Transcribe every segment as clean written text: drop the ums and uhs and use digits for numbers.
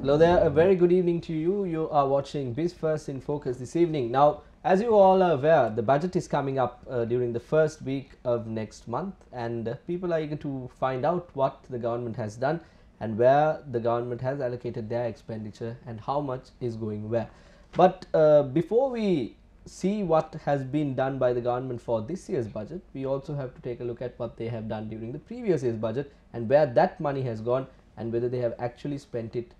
Hello there, a very good evening to you. You are watching Biz First in Focus this evening. Now, as you all are aware, the budget is coming up during the first week of next month, and people are eager to find out what the government has done and where the government has allocated their expenditure and how much is going where. But before we see what has been done by the government for this year's budget, we also have to take a look at what they have done during the previous year's budget and where that money has gone and whether they have actually spent it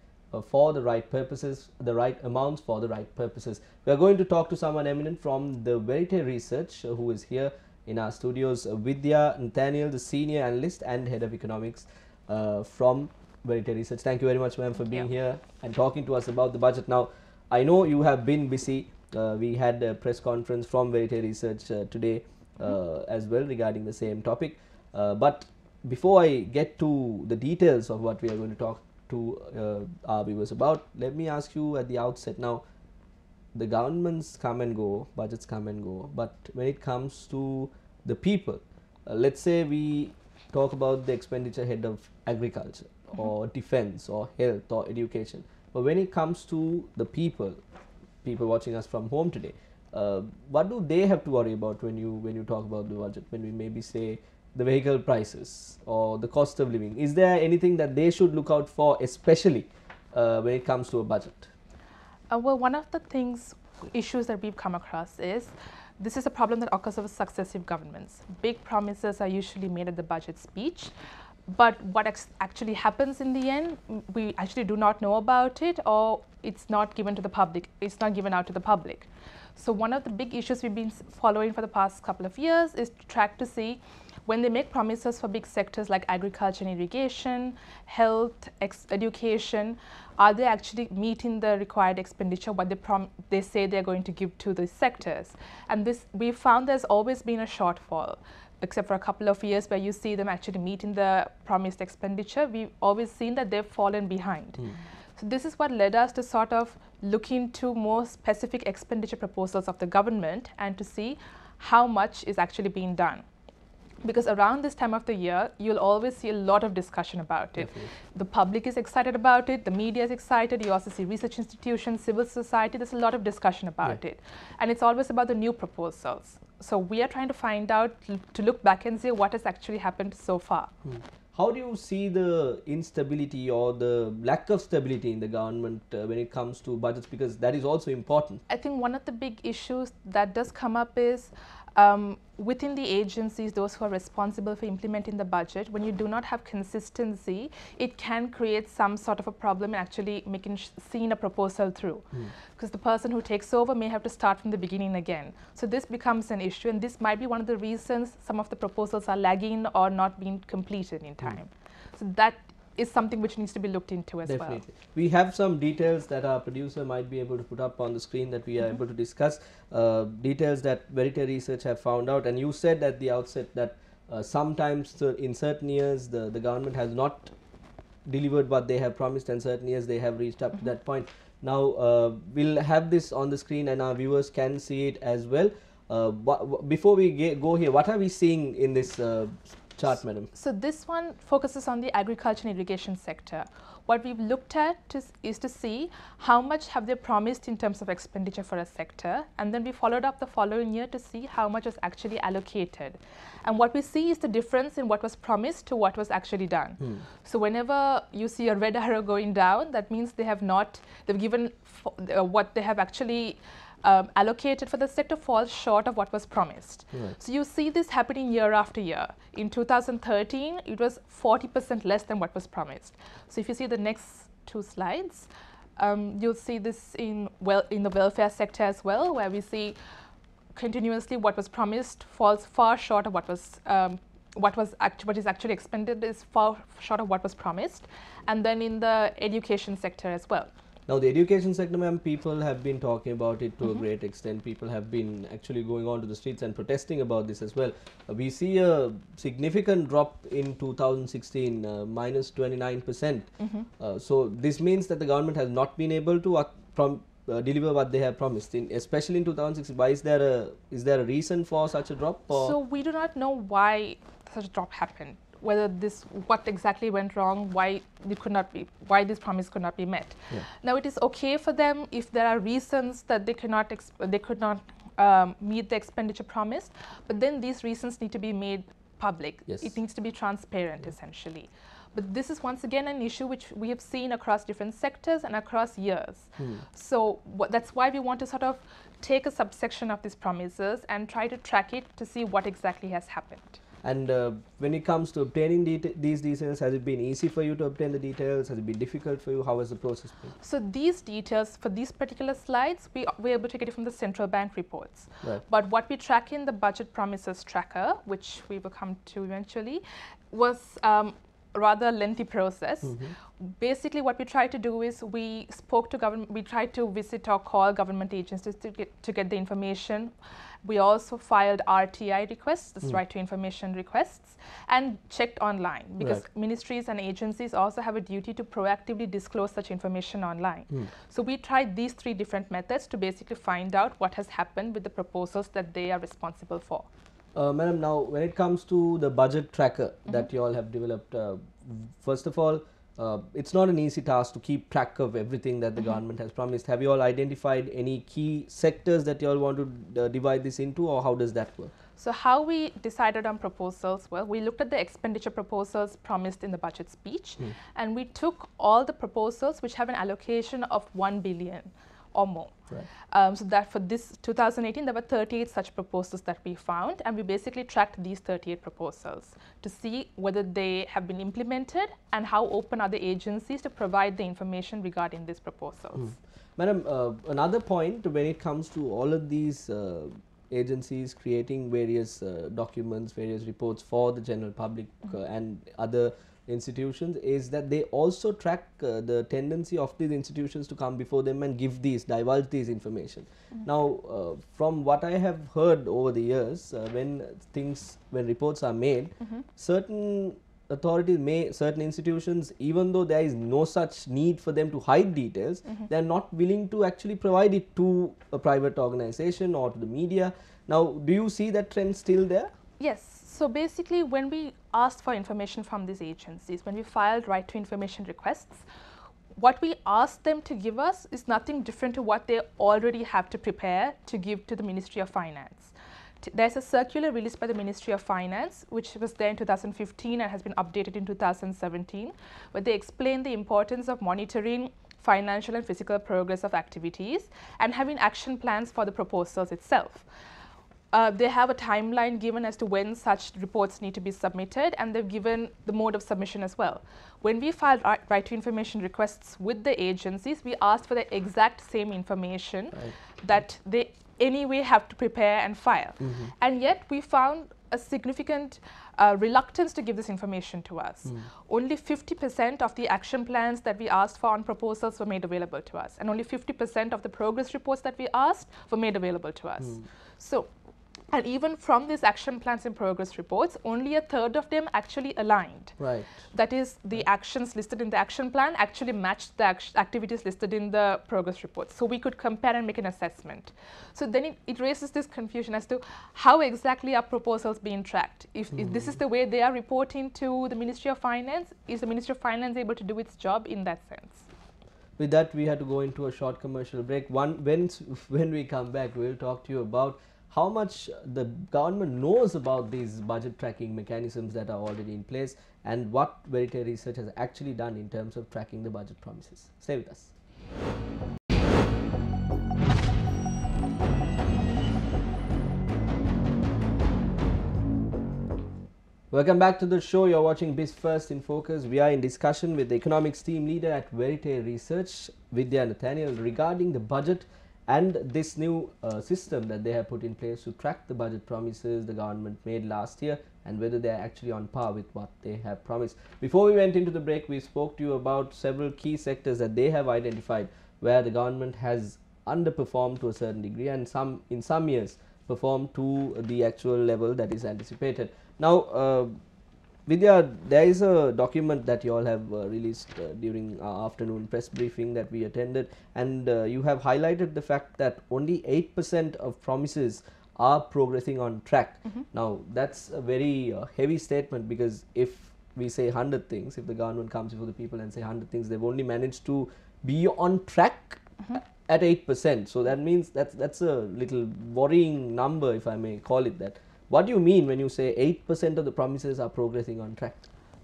for the right purposes, the right amounts for the right purposes. We are going to talk to someone eminent from the Verite Research who is here in our studios, Vidya Nathaniel, the senior analyst and head of economics from Verite Research. Thank you very much, ma'am, for being here and talking to us about the budget. Now, I know you have been busy. We had a press conference from Verite Research today as well regarding the same topic. But before I get to the details of what we are going to talk to our viewers about, let me ask you at the outset. Now, the governments come and go, budgets come and go, but when it comes to the people, let's say we talk about the expenditure head of agriculture or defense or health or education, but when it comes to the people watching us from home today, what do they have to worry about when you talk about the budget, when we maybe say the vehicle prices or the cost of living? Is there anything that they should look out for, especially when it comes to a budget? Well, one of the issues that we've come across is this is a problem that occurs with successive governments. Big promises are usually made at the budget speech, but what actually happens in the end, we actually do not know about it, or it's not given to the public. It's not given out to the public. So one of the big issues we've been following for the past couple of years is to track to see when they make promises for big sectors like agriculture and irrigation, health, education, are they actually meeting the required expenditure, what they say they're going to give to these sectors? And this, we found there's always been a shortfall, except for a couple of years where you see them actually meeting the promised expenditure. We've always seen that they've fallen behind. So this is what led us to sort of look into more specific expenditure proposals of the government and to see how much is actually being done. Because around this time of the year, you'll always see a lot of discussion about it. Definitely. The public is excited about it, the media is excited, you also see research institutions, civil society, there's a lot of discussion about it. And it's always about the new proposals. So we are trying to find out, to look back and see what has actually happened so far. How do you see the instability or the lack of stability in the government when it comes to budgets, because that is also important? I think one of the big issues that does come up is within the agencies, those who are responsible for implementing the budget, when you do not have consistency, it can create some sort of a problem in actually seeing a proposal through. Because the person who takes over may have to start from the beginning again. So this becomes an issue, and this might be one of the reasons some of the proposals are lagging or not being completed in time. So that is something which needs to be looked into as well. We have some details that our producer might be able to put up on the screen that we are able to discuss, details that Verite Research have found out. And you said at the outset that sometimes in certain years the government has not delivered what they have promised, and certain years they have reached up to that point. Now we'll have this on the screen and our viewers can see it as well. Before we go here, what are we seeing in this chart, madam? So this one focuses on the agriculture and irrigation sector. What we've looked at is to see how much have they promised in terms of expenditure for a sector, and then we followed up the following year to see how much was actually allocated. And what we see is the difference in what was promised to what was actually done. So whenever you see a red arrow going down, that means they've given what they have actually allocated for the sector falls short of what was promised. So you see this happening year after year. In 2013, it was 40% less than what was promised. So if you see the next two slides, you'll see this in the welfare sector as well, where we see continuously what was promised falls far short of what is actually expended is far short of what was promised, and then in the education sector as well. Now, the education sector, ma'am, people have been talking about it to a great extent. People have been actually going on to the streets and protesting about this as well. We see a significant drop in 2016, minus 29%. So this means that the government has not been able to deliver what they have promised, especially in 2016. Why is there a reason for such a drop? So we do not know why such a drop happened. whether what exactly went wrong, why this promise could not be met. Yeah. Now it is okay for them if there are reasons that they could not meet the expenditure promised, but then these reasons need to be made public. Yes. It needs to be transparent, essentially. But this is once again an issue which we have seen across different sectors and across years. So that's why we want to sort of take a subsection of these promises and try to track it to see what exactly has happened. And when it comes to obtaining these details, has it been easy for you to obtain the details? Has it been difficult for you? How has the process been? So these details for these particular slides, we're able to get it from the central bank reports. Right. But what we track in the budget promises tracker, which we will come to eventually, was rather lengthy process. Basically, what we tried to do is we spoke to government. We tried to visit or call government agencies to get the information. We also filed RTI requests, this right to information requests, and checked online, because ministries and agencies also have a duty to proactively disclose such information online. So we tried these 3 different methods to basically find out what has happened with the proposals that they are responsible for. Madam, now when it comes to the budget tracker that you all have developed, first of all, it's not an easy task to keep track of everything that the government has promised. Have you all identified any key sectors that you all want to divide this into, or how does that work? So how we decided on proposals, well, we looked at the expenditure proposals promised in the budget speech, and we took all the proposals which have an allocation of 1 billion or more. Right. So that for this 2018, there were 38 such proposals that we found, and we basically tracked these 38 proposals to see whether they have been implemented and how open are the agencies to provide the information regarding these proposals. Madam, another point when it comes to all of these agencies creating various documents, various reports for the general public and other institutions, is that they also track the tendency of these institutions to come before them and divulge these information. Now, from what I have heard over the years, when reports are made, certain authorities certain institutions, even though there is no such need for them to hide details, they are not willing to actually provide it to a private organization or to the media. Now, do you see that trend still there? Yes. So basically, when we asked for information from these agencies, when we filed right to information requests, what we asked them to give us is nothing different to what they already have to prepare to give to the Ministry of Finance. There's a circular released by the Ministry of Finance, which was there in 2015 and has been updated in 2017, where they explain the importance of monitoring financial and physical progress of activities and having action plans for the proposals itself. They have a timeline given as to when such reports need to be submitted, and they've given the mode of submission as well. When we filed right to information requests with the agencies, we asked for the exact same information that they anyway have to prepare and file. And yet we found a significant reluctance to give this information to us. Only 50% of the action plans that we asked for on proposals were made available to us, and only 50% of the progress reports that we asked were made available to us. So, and even from these action plans and progress reports, only a third of them actually aligned. Right. That is, the actions listed in the action plan actually matched the activities listed in the progress reports. So we could compare and make an assessment. So then it raises this confusion as to how exactly are proposals being tracked. If this is the way they are reporting to the Ministry of Finance, is the Ministry of Finance able to do its job in that sense? With that, we had to go into a short commercial break. When we come back, we will talk to you about how much the government knows about these budget tracking mechanisms that are already in place, and what Verite Research has actually done in terms of tracking the budget promises. Stay with us. Welcome back to the show. You're watching Biz First in Focus. We are in discussion with the economics team leader at Verite Research, Vidya Nathaniel, regarding the budget and this new system that they have put in place to track the budget promises the government made last year, and whether they are actually on par with what they have promised. Before we went into the break, we spoke to you about several key sectors that they have identified where the government has underperformed to a certain degree, and in some years performed to the actual level that is anticipated. Now, Vidya, there is a document that you all have released during our afternoon press briefing that we attended, and you have highlighted the fact that only 8% of promises are progressing on track. Now, that's a very heavy statement, because if we say 100 things, if the government comes before the people and say 100 things, they've only managed to be on track at 8%. So that means that's a little worrying number, if I may call it that. What do you mean when you say 8% of the promises are progressing on track?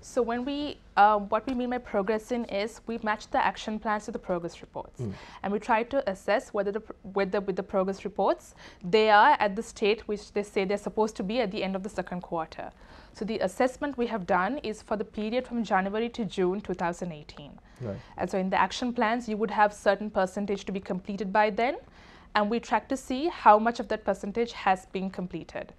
So when we, what we mean by progressing is we match the action plans to the progress reports, and we try to assess whether with the progress reports they are at the state which they say they're supposed to be at the end of the second quarter. So the assessment we have done is for the period from January to June 2018. Right. And so in the action plans, you would have certain percentage to be completed by then, and we track to see how much of that percentage has been completed.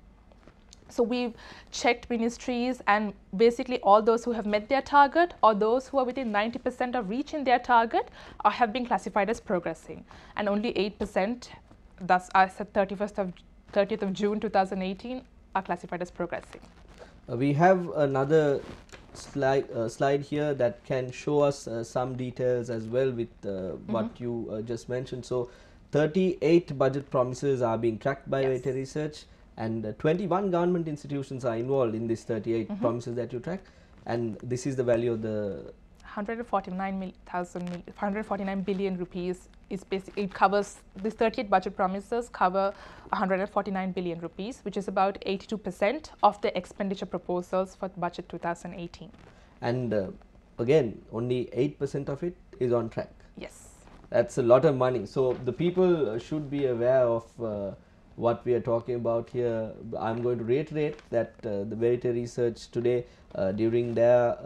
So we've checked ministries, and basically all those who have met their target or those who are within 90% of reaching their target have been classified as progressing, and only 8%, thus as at 30th of June 2018, are classified as progressing. We have another slide here that can show us some details as well with what you just mentioned. So 38 budget promises are being tracked by Verity Research, and 21 government institutions are involved in this 38 promises that you track, and this is the value of the 149 billion rupees. Is basically, it covers, these 38 budget promises cover 149 billion rupees, which is about 82% of the expenditure proposals for budget 2018. And again, only 8% of it is on track. Yes. That's a lot of money. So the people should be aware of what we are talking about here. I'm going to reiterate that the Verity Research today, during their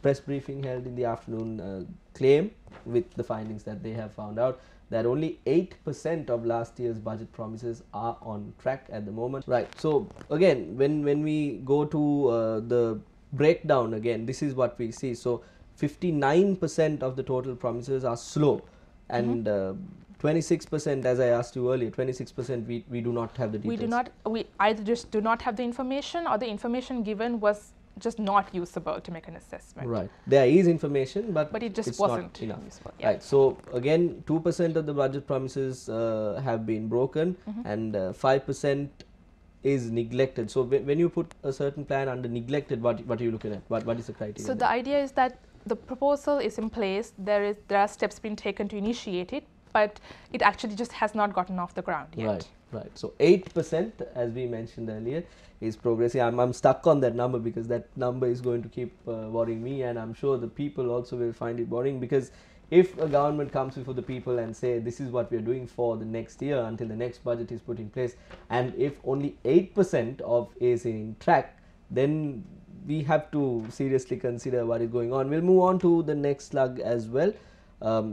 press briefing held in the afternoon, claim with the findings that they have found out that only 8% of last year's budget promises are on track at the moment. Right. So again, when we go to the breakdown again, this is what we see. So 59% of the total promises are slow, and 26%, as I asked you earlier, 26% we do not have the details. We either just do not have the information, or the information given was just not usable to make an assessment. Right. There is information, but it just it's wasn't not enough. usable. Yeah. Right. So again, 2% of the budget promises have been broken, and 5% is neglected. So when you put a certain plan under neglected, what are you looking at? What is the criteria? So the idea is that the proposal is in place, there are steps being taken to initiate it, but it actually just has not gotten off the ground yet. Right, right. So 8%, as we mentioned earlier, is progressing. I'm stuck on that number because that number is going to keep worrying me, and I'm sure the people also will find it worrying, because if a government comes before the people and say this is what we are doing for the next year until the next budget is put in place, and if only 8% of is in track, then we have to seriously consider what is going on. We'll move on to the next slug as well.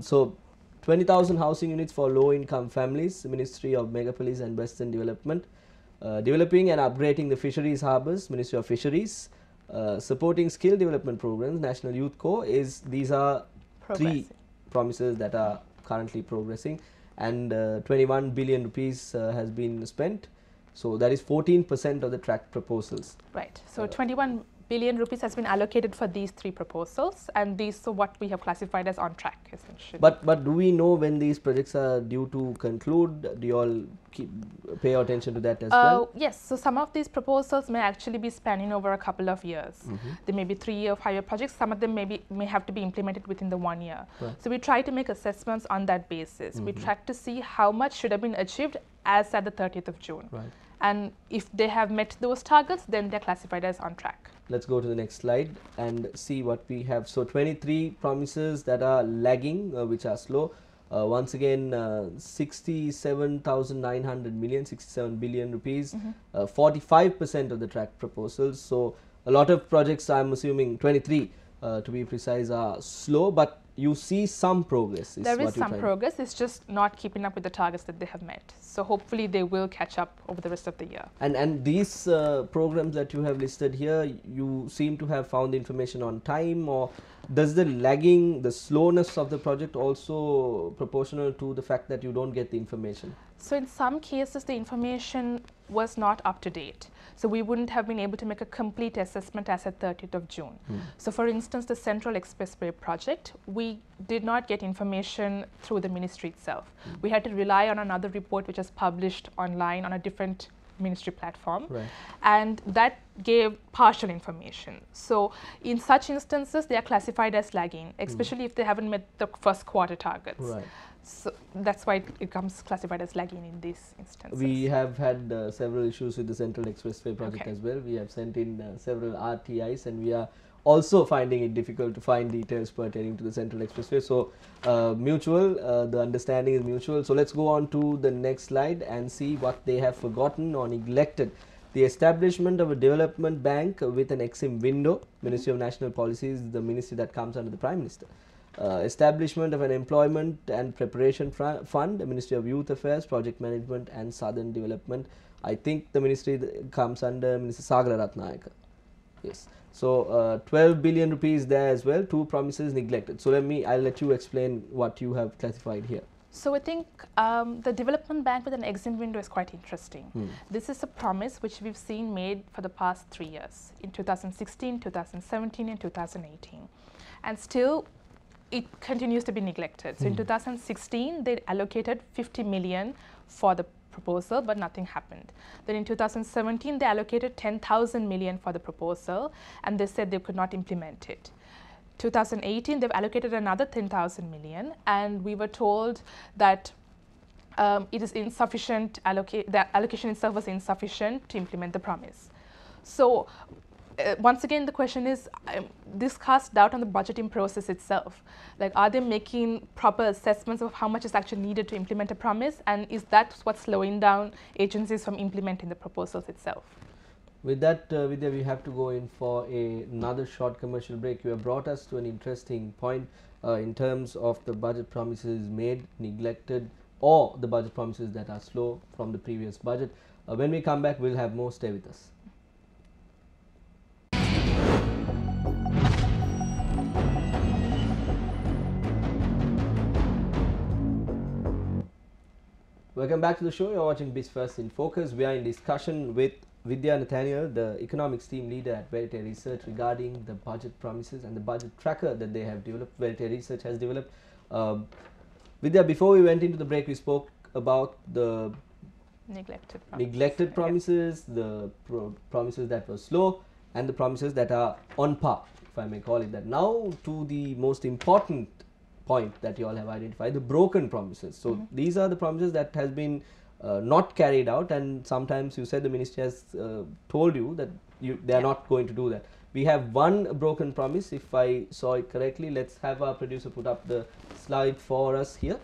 So 20,000 housing units for low-income families, Ministry of Megapolis and Western Development. Developing and upgrading the fisheries harbours, Ministry of Fisheries. Supporting skill development programs, National Youth Corps. These are three promises that are currently progressing, and 21 billion rupees has been spent. So that is 14% of the tracked proposals. Right. So 21 billion rupees has been allocated for these three proposals, and these are what we have classified as on track, essentially. But do we know when these projects are due to conclude? Do you all pay attention to that as well? Yes. So some of these proposals may actually be spanning over a couple of years. They may be 3-year, 5-year projects. Some of them may have to be implemented within the 1 year. Right. So we try to make assessments on that basis. We track to see how much should have been achieved as at the 30th of June. Right. And if they have met those targets, then they're classified as on track. Let's go to the next slide and see what we have. So 23 promises that are lagging, which are slow. Once again, 67,900 million, 67 billion rupees, 45% of the tracked proposals. So a lot of projects, I'm assuming 23 to be precise, are slow, but you see some progress. There is some progress. It's just not keeping up with the targets that they have met. So hopefully they will catch up over the rest of the year. And these programs that you have listed here, you seem to have found information on time, or does the lagging, the slowness of the project also proportional to the fact that you don't get the information? So in some cases, the information was not up to date. So we wouldn't have been able to make a complete assessment as at 30th of June. So for instance, the Central Expressway project, we did not get information through the ministry itself. We had to rely on another report which was published online on a different ministry platform, Right. and that gave partial information. So in such instances, they are classified as lagging, especially if they haven't met the first quarter targets. Right. So that's why it becomes classified as lagging in these instances. We have had several issues with the Central Expressway project Okay. as well. We have sent in several RTIs, and we are also finding it difficult to find details pertaining to the Central Expressway. So mutual, the understanding is mutual. So let's go on to the next slide and see what they have forgotten or neglected. The establishment of a development bank with an EXIM window. Ministry of National Policy is the ministry that comes under the Prime Minister. Establishment of an employment and preparation fund, the Ministry of Youth Affairs, Project Management and Southern Development. I think the ministry comes under Minister Sagara Ratnayaka. Yes. So 12 billion rupees there as well. Two promises neglected. So I'll let you explain what you have classified here. So I think the development bank with an EXIM window is quite interesting. This is a promise which we've seen made for the past 3 years, in 2016, 2017 and 2018. And still it continues to be neglected. So in 2016, they allocated 50 million for the proposal, but nothing happened. Then in 2017, they allocated 10,000 million for the proposal, and they said they could not implement it. 2018, they've allocated another 10,000 million, and we were told that it is insufficient, the allocation itself was insufficient to implement the promise. So once again, the question is, this casts doubt on the budgeting process itself. Like, are they making proper assessments of how much is actually needed to implement a promise, and is that what's slowing down agencies from implementing the proposals itself? With that, Vidya, we have to go in for another short commercial break. You have brought us to an interesting point in terms of the budget promises made, neglected, or the budget promises that are slow from the previous budget. When we come back, we'll have more. Stay with us. Welcome back to the show. You're watching BizFirst in Focus. We are in discussion with Vidya Nathaniel, the economics team leader at Verite Research, regarding the budget promises and the budget tracker that they have developed. Verite Research has developed. Vidya, before we went into the break, we spoke about the neglected promises, the promises that were slow, and the promises that are on par, if I may call it that. Now to the most important point that you all have identified, the broken promises. So these are the promises that has been not carried out, and sometimes you said the ministry has told you that they are not going to do that. We have one broken promise, if I saw it correctly. Let's have our producer put up the slide for us here.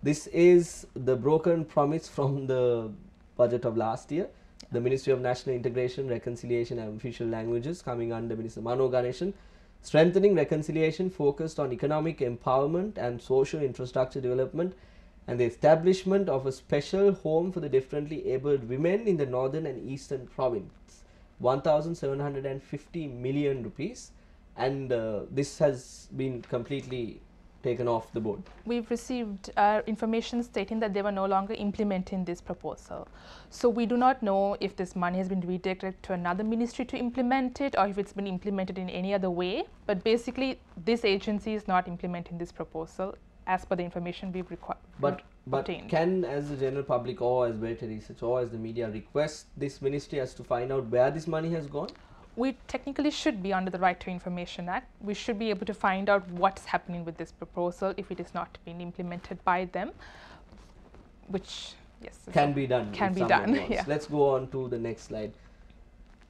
This is the broken promise from the budget of last year. The Ministry of National Integration, Reconciliation and Official Languages, coming under Minister Mano Ganeshan, strengthening reconciliation focused on economic empowerment and social infrastructure development, and the establishment of a special home for the differently abled women in the northern and eastern province. 1,750 million rupees, and this has been completely taken off the board. We've received information stating that they were no longer implementing this proposal. So we do not know if this money has been redirected to another ministry to implement it, or if it's been implemented in any other way. But basically, this agency is not implementing this proposal as per the information we've obtained. Can, as the general public or as Verite Research or as the media, request this ministry as to find out where this money has gone? We technically should be under the Right to Information Act. We should be able to find out what's happening with this proposal if it is not being implemented by them, which, yes, can be done. Can be done, yeah. Let's go on to the next slide.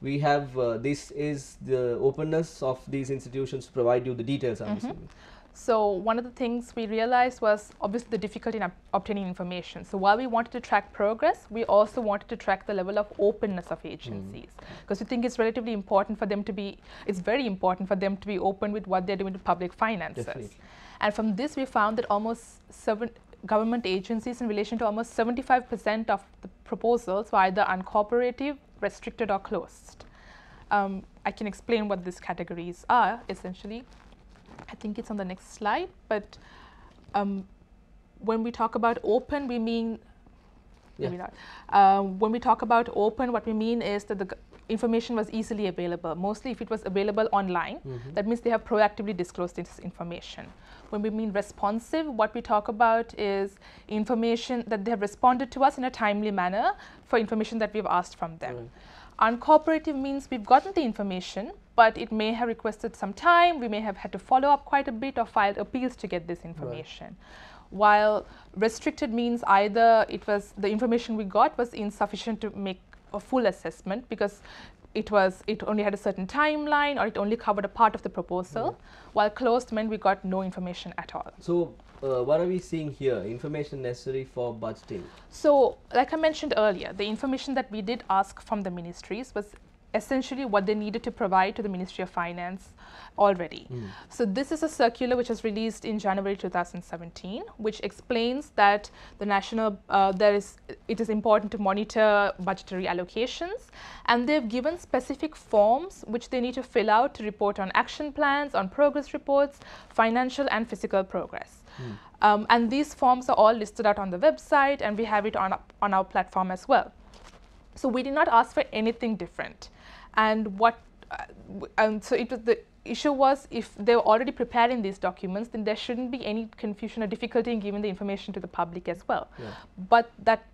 We have, this is the openness of these institutions to provide you the details, I'm assuming. So one of the things we realized was obviously the difficulty in obtaining information. So while we wanted to track progress, we also wanted to track the level of openness of agencies, because we think it's relatively important for them to be, it's very important for them to be open with what they're doing to public finances. Definitely. And from this we found that almost government agencies, in relation to almost 75% of the proposals, were either uncooperative, restricted or closed. I can explain what these categories are essentially. I think it's on the next slide, but when we talk about open, we mean, maybe not. When we talk about open, what we mean is that information was easily available. Mostly if it was available online, that means they have proactively disclosed this information. When we mean responsive, what we talk about is information that they have responded to us in a timely manner for information that we've asked from them. Uncooperative means we've gotten the information, but it may have requested some time, we may have had to follow up quite a bit or filed appeals to get this information. While restricted means either it was the information we got was insufficient to make a full assessment because it only had a certain timeline or it only covered a part of the proposal, while closed meant we got no information at all. So what are we seeing here? Information necessary for budgeting. So like I mentioned earlier, the information that we did ask from the ministries was essentially what they needed to provide to the Ministry of Finance already. So this is a circular which was released in January 2017, which explains that the national, it is important to monitor budgetary allocations, and they've given specific forms which they need to fill out to report on action plans, on progress reports, financial and physical progress. And these forms are all listed out on the website, and we have it on our platform as well. So we did not ask for anything different. And so the issue was if they were already preparing these documents, then there shouldn't be any confusion or difficulty in giving the information to the public as well. But that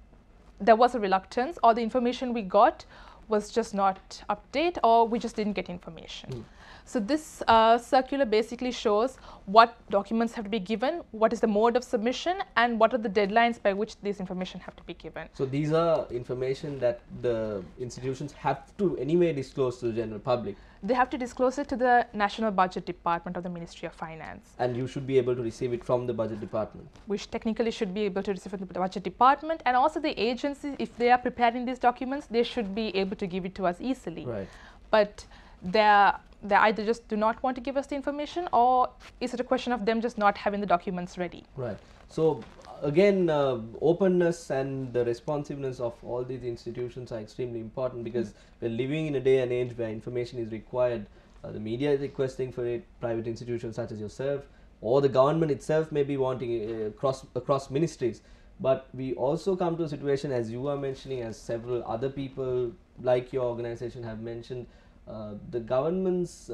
there was a reluctance, or the information we got was just not up to date, or we just didn't get information. So this circular basically shows what documents have to be given, what is the mode of submission, and what are the deadlines by which this information have to be given. So these are information that the institutions have to anyway disclose to the general public. They have to disclose it to the National Budget Department of the Ministry of Finance. And you should be able to receive it from the Budget Department. Which technically should be able to receive it from the Budget Department, and also the agency, if they are preparing these documents, they should be able to give it to us easily. But they either just do not want to give us the information, or is it a question of them just not having the documents ready? So again, openness and the responsiveness of all these institutions are extremely important, because we're living in a day and age where information is required. The media is requesting for it, private institutions such as yourself, or the government itself may be wanting across ministries. But we also come to a situation, as you are mentioning, as several other people like your organization have mentioned, the government's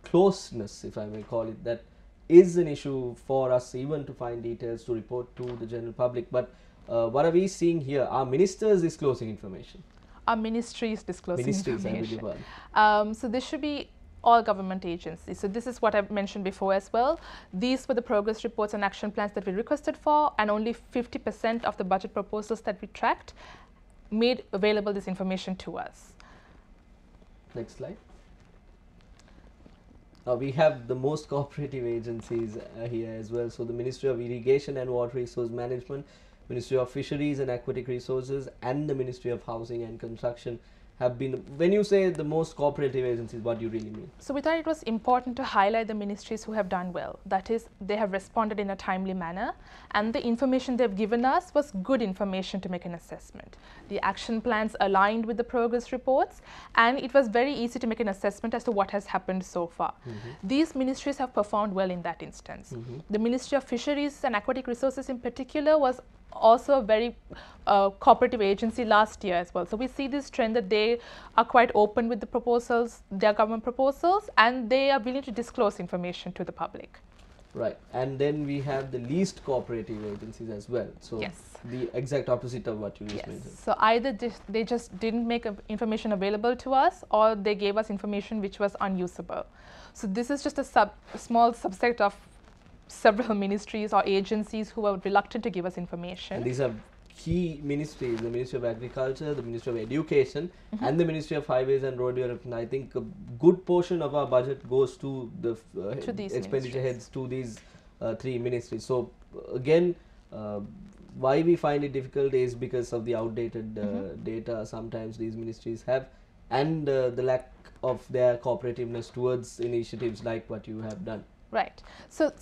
closeness, if I may call it, that is an issue for us even to find details to report to the general public. But what are we seeing here? Our ministers disclosing information. Our ministry is disclosing information. So this should be all government agencies. So this is what I've mentioned before as well. These were the progress reports and action plans that we requested for, and only 50% of the budget proposals that we tracked made available this information to us. Next slide. We have the most cooperative agencies here as well. So the Ministry of Irrigation and Water Resource Management, Ministry of Fisheries and Aquatic Resources, and the Ministry of Housing and Construction have been. When you say the most cooperative agencies, what do you really mean? So we thought it was important to highlight the ministries who have done well. That is, they have responded in a timely manner, and the information they've given us was good information to make an assessment. The action plans aligned with the progress reports, and it was very easy to make an assessment as to what has happened so far. These ministries have performed well in that instance. The Ministry of Fisheries and Aquatic Resources in particular was also a very cooperative agency last year as well. So we see this trend that they are quite open with the proposals, their government proposals, and they are willing to disclose information to the public. And then we have the least cooperative agencies as well. So the exact opposite of what you just mentioned. So either they just didn't make information available to us, or they gave us information which was unusable. So this is just a small subset of several ministries or agencies who are reluctant to give us information. And these are key ministries: the Ministry of Agriculture, the Ministry of Education, and the Ministry of Highways and Road Development. I think a good portion of our budget goes to the expenditure heads to these three ministries. So again, why we find it difficult is because of the outdated data sometimes these ministries have, and the lack of their cooperativeness towards initiatives like what you have done. So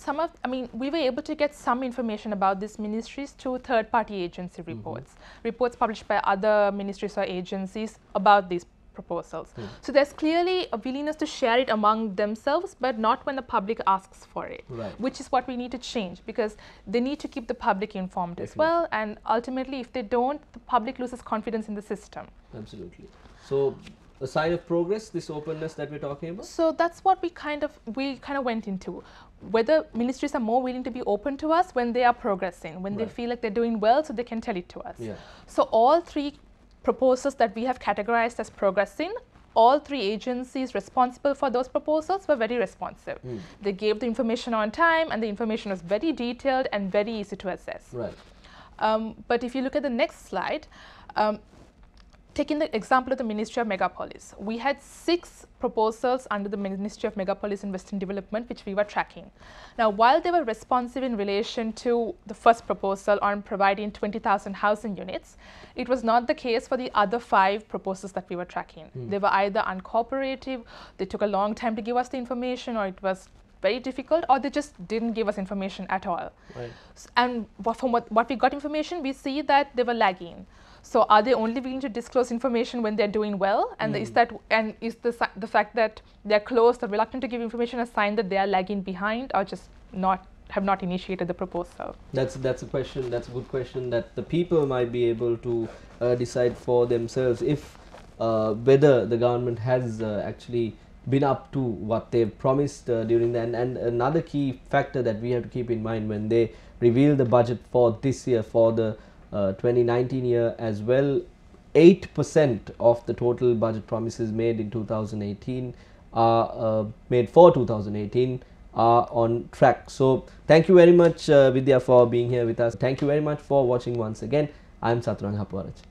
we were able to get some information about these ministries through third-party agency reports, reports published by other ministries or agencies about these proposals. So there's clearly a willingness to share it among themselves, but not when the public asks for it, which is what we need to change, because they need to keep the public informed as well, and ultimately if they don't, the public loses confidence in the system. Absolutely. So a sign of progress, this openness that we're talking about? So that's what we kind of went into. Whether ministries are more willing to be open to us when they are progressing, when they feel like they're doing well, so they can tell it to us. Yeah. So all three proposals that we have categorized as progressing, all three agencies responsible for those proposals were very responsive. They gave the information on time, and the information was very detailed and very easy to assess. Right. But if you look at the next slide, taking the example of the Ministry of Megapolis, we had 6 proposals under the Ministry of Megapolis and Western Development which we were tracking. Now, while they were responsive in relation to the first proposal on providing 20,000 housing units, it was not the case for the other 5 proposals that we were tracking. They were either uncooperative, they took a long time to give us the information, or it was very difficult, or they just didn't give us information at all. Right. And from what we got information, we see that they were lagging. So are they only willing to disclose information when they're doing well? And is the fact that they're closed or reluctant to give information a sign that they are lagging behind, or just have not initiated the proposal? That's a question. That's a good question that the people might be able to decide for themselves if whether the government has actually been up to what they've promised during that. And another key factor that we have to keep in mind when they reveal the budget for this year, for the 2019 year as well, 8% of the total budget promises made in 2018 are made for 2018 are on track. So thank you very much Vidya for being here with us. Thank you very much for watching once again. I'm Satrang Hapwaraj.